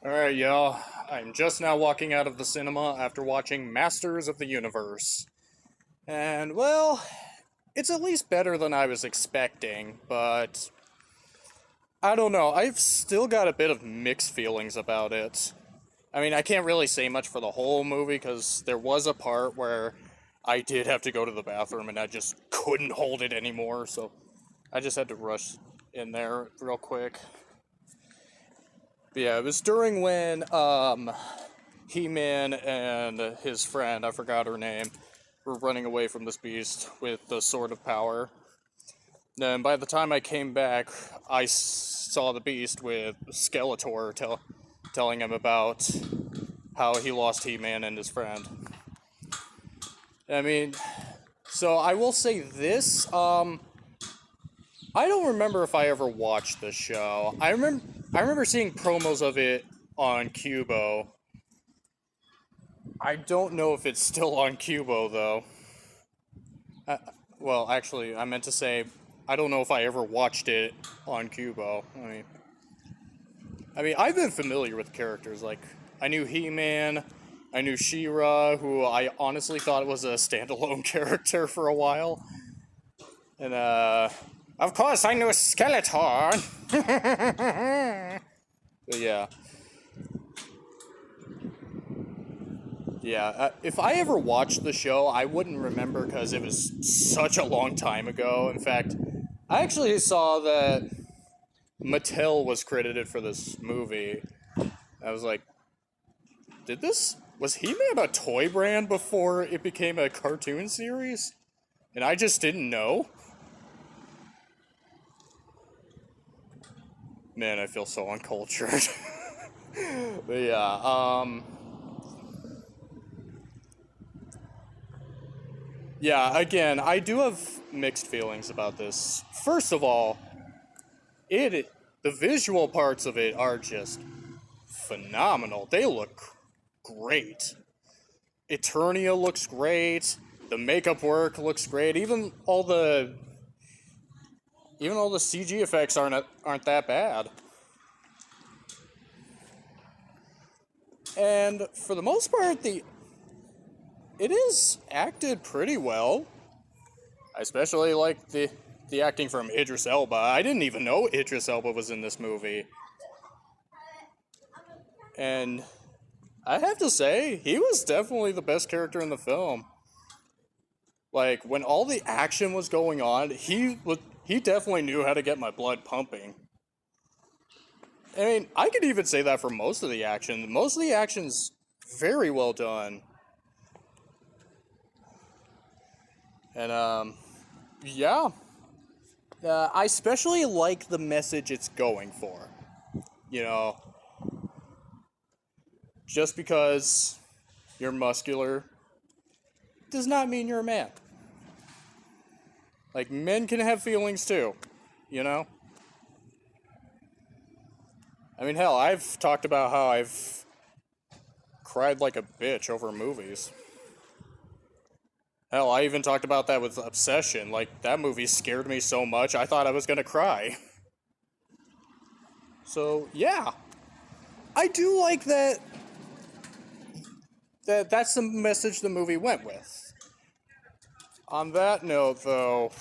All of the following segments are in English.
Alright, y'all. I'm just now walking out of the cinema after watching Masters of the Universe. And, well, it's at least better than I was expecting, but I don't know. I've still got a bit of mixed feelings about it. I mean, I can't really say much for the whole movie because there was a part where I did have to go to the bathroom and I just couldn't hold it anymore, so I just had to rush in there real quick. But yeah, it was during when He-Man and his friend, I forgot her name, were running away from this beast with the Sword of Power. Then by the time I came back, I saw the beast with Skeletor telling him about how he lost He-Man and his friend. I mean, so I will say this, I don't remember if I ever watched this show. I remember seeing promos of it on Cubo. I don't know if it's still on Cubo though. Well, actually, I meant to say I don't know if I ever watched it on Cubo. I mean, I've been familiar with characters like I knew He-Man, I knew She-Ra, who I honestly thought was a standalone character for a while, and of course, I knew Skeletor. But yeah. Yeah, if I ever watched the show, I wouldn't remember because it was such a long time ago. In fact, I actually saw that Mattel was credited for this movie. I was like, was He-Man a toy brand before it became a cartoon series? And I just didn't know? Man, I feel so uncultured. But yeah, yeah, again, I do have mixed feelings about this. First of all, the visual parts of it are just phenomenal. They look great. Eternia looks great. The makeup work looks great. Even all the CG effects aren't that bad. And for the most part, it is acted pretty well. I especially like the acting from Idris Elba. I didn't even know Idris Elba was in this movie. And I have to say, he was definitely the best character in the film. Like, when all the action was going on, he definitely knew how to get my blood pumping. I mean, I could even say that for most of the action. Most of the action's very well done. And, yeah. I especially like the message it's going for. You know, just because you're muscular does not mean you're a man. Like, men can have feelings too, you know? I mean, hell, I've talked about how I've cried like a bitch over movies. Hell, I even talked about that with Obsession. Like, that movie scared me so much, I thought I was gonna cry. So, yeah. I do like that's the message the movie went with. On that note, though,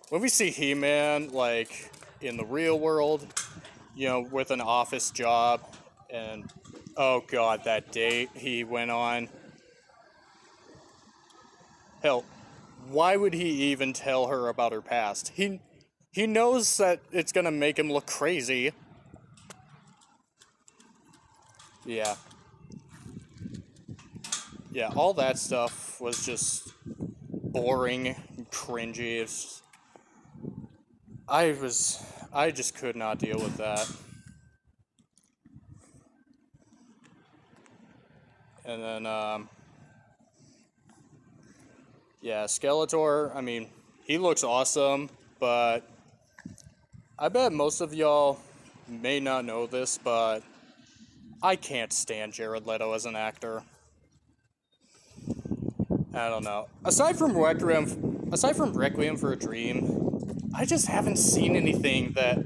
when we see He-Man, like, in the real world, you know, with an office job, and, oh god, that date he went on. Hell, why would he even tell her about her past? He knows that it's gonna make him look crazy. Yeah. Yeah, all that stuff was just boring, cringy. I just could not deal with that. And then, yeah, Skeletor, I mean, he looks awesome, but I bet most of y'all may not know this, but I can't stand Jared Leto as an actor. I don't know. Aside from Requiem for a Dream, I just haven't seen anything that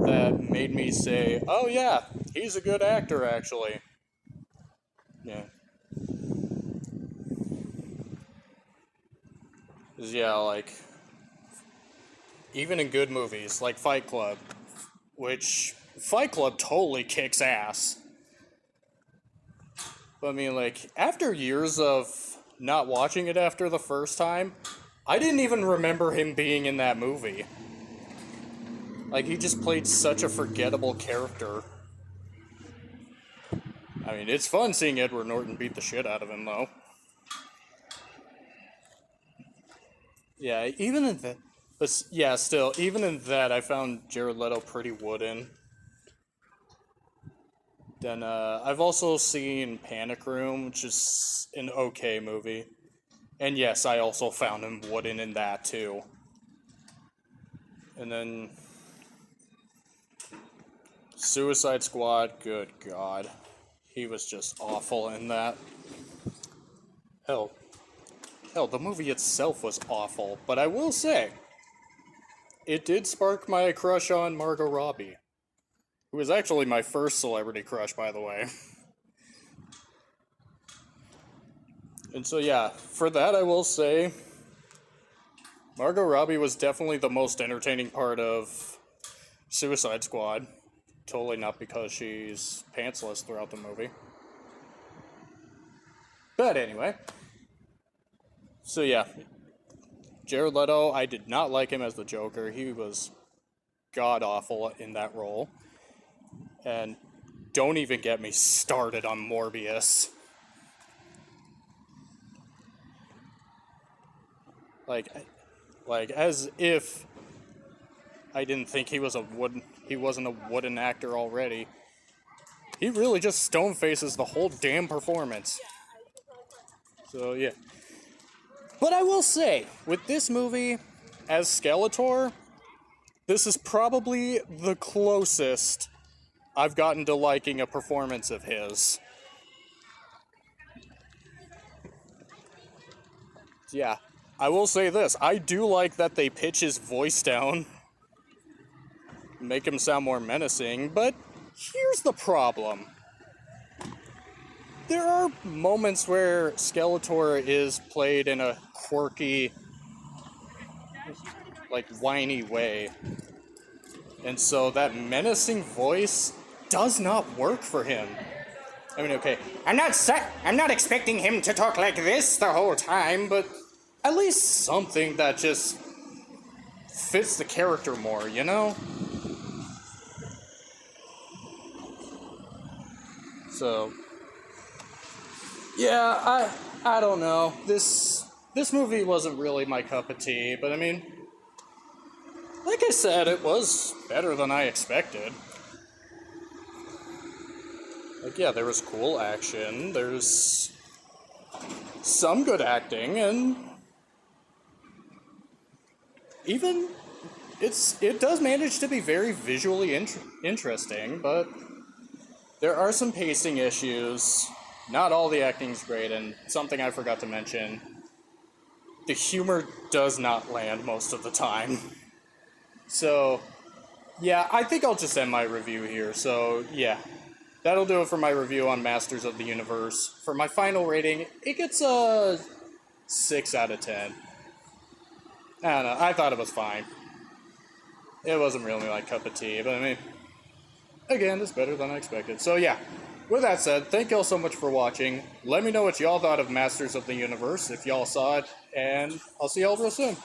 that made me say, oh yeah, he's a good actor, actually. Yeah. 'Cause, yeah, like, even in good movies, like Fight Club, which Fight Club totally kicks ass. But I mean, like, after years of not watching it after the first time, I didn't even remember him being in that movie. Like, he just played such a forgettable character. I mean, it's fun seeing Edward Norton beat the shit out of him, though. Yeah, even in that... But yeah, still, even in that, I found Jared Leto pretty wooden. Then, I've also seen Panic Room, which is an okay movie. And yes, I also found him wooden in that, too. And then... Suicide Squad, good God. He was just awful in that. Hell, the movie itself was awful, but I will say, it did spark my crush on Margot Robbie, who was actually my first celebrity crush, by the way. And so yeah, for that I will say, Margot Robbie was definitely the most entertaining part of Suicide Squad. Totally not because she's pantsless throughout the movie. But anyway. So yeah. Jared Leto, I did not like him as the Joker. He was god-awful in that role. And don't even get me started on Morbius. Like as if I didn't think he wasn't a wooden actor already. He really just stone faces the whole damn performance. So yeah. But I will say, with this movie, as Skeletor, this is probably the closest I've gotten to liking a performance of his. Yeah, I will say this, I do like that they pitch his voice down, make him sound more menacing, but here's the problem. There are moments where Skeletor is played in a quirky, like, whiny way. And so that menacing voice does not work for him. I mean, okay, I'm not expecting him to talk like this the whole time, but at least something that just fits the character more, you know? So, yeah, I don't know. This movie wasn't really my cup of tea, but I mean, like I said, it was better than I expected. Like, yeah, there was cool action, there's some good acting, and even it does manage to be very visually interesting, but there are some pacing issues. Not all the acting's great, and something I forgot to mention, the humor does not land most of the time. So, yeah, I think I'll just end my review here. So, yeah, that'll do it for my review on Masters of the Universe. For my final rating, it gets a 6 out of 10. I don't know, I thought it was fine. It wasn't really my cup of tea, but I mean, again, it's better than I expected. So, yeah. With that said, thank y'all so much for watching. Let me know what y'all thought of Masters of the Universe, if y'all saw it, and I'll see y'all real soon.